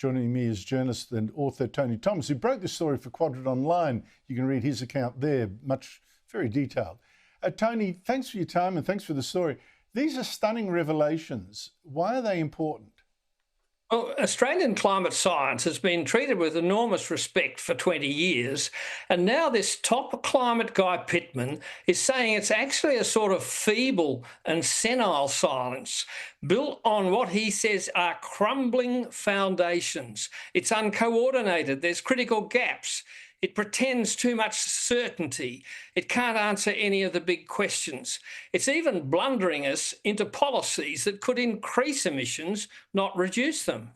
Joining me is journalist and author Tony Thomas, who broke the story for Quadrant Online. You can read his account there, very detailed. Tony, thanks for your time and thanks for the story. These are stunning revelations. Why are they important? Well, Australian climate science has been treated with enormous respect for 20 years, and now this top climate guy, Pittman, is saying it's actually a sort of feeble and senile science built on what he says are crumbling foundations. It's uncoordinated, there's critical gaps. It pretends too much certainty. It can't answer any of the big questions. It's even blundering us into policies that could increase emissions, not reduce them.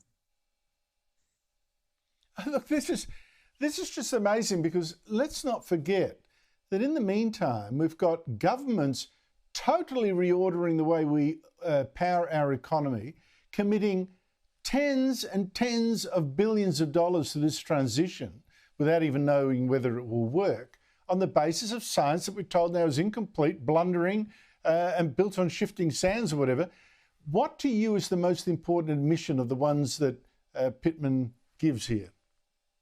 Look, this is just amazing, because let's not forget that in the meantime, we've got governments totally reordering the way we power our economy, committing tens and tens of billions of dollars to this transition, without even knowing whether it will work, on the basis of science that we're told now is incomplete, blundering, and built on shifting sands or whatever. What to you is the most important admission of the ones that Pittman gives here?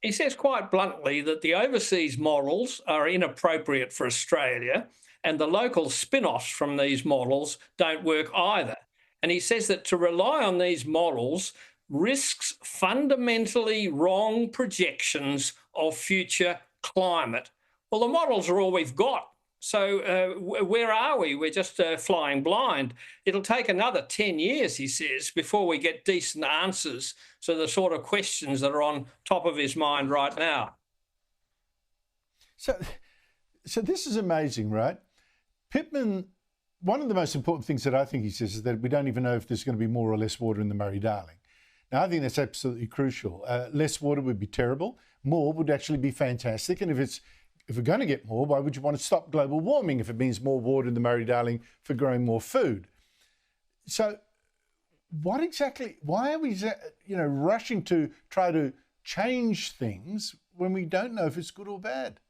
He says quite bluntly that the overseas models are inappropriate for Australia, and the local spin-offs from these models don't work either. And he says that to rely on these models risks fundamentally wrong projections of future climate. Well, the models are all we've got. So where are we? We're just flying blind. It'll take another 10 years, he says, before we get decent answers to the sort of questions that are on top of his mind right now. So this is amazing, right? Pittman, one of the most important things that I think he says is that we don't even know if there's going to be more or less water in the Murray-Darling. Now, I think that's absolutely crucial. Less water would be terrible. More would actually be fantastic. And if we're going to get more, why would you want to stop global warming if it means more water in the Murray-Darling for growing more food? So why are we, rushing to try to change things when we don't know if it's good or bad?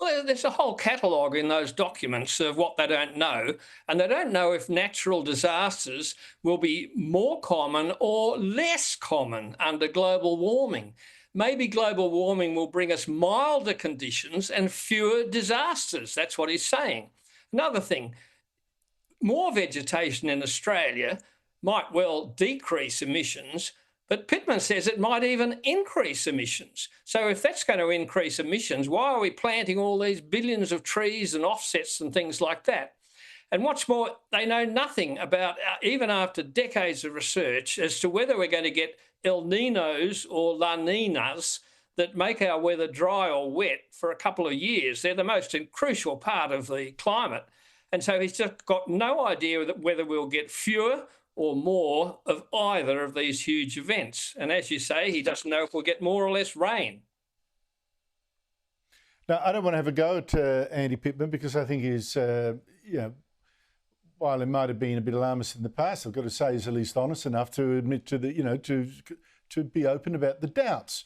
Well, there's a whole catalogue in those documents of what they don't know, and they don't know if natural disasters will be more common or less common under global warming. Maybe global warming will bring us milder conditions and fewer disasters. That's what he's saying. Another thing, more vegetation in Australia might well decrease emissions, but Pittman says it might even increase emissions. So if that's going to increase emissions, why are we planting all these billions of trees and offsets and things like that? And what's more, they know nothing about, even after decades of research, as to whether we're going to get El Ninos or La Ninas that make our weather dry or wet for a couple of years. They're the most crucial part of the climate. And so he's just got no idea whether we'll get fewer or more of either of these huge events. And as you say, he doesn't know if we'll get more or less rain. Now, I don't want to have a go at Andy Pittman, because I think he's, while he might have been a bit alarmist in the past, I've got to say he's at least honest enough to admit to the, to be open about the doubts.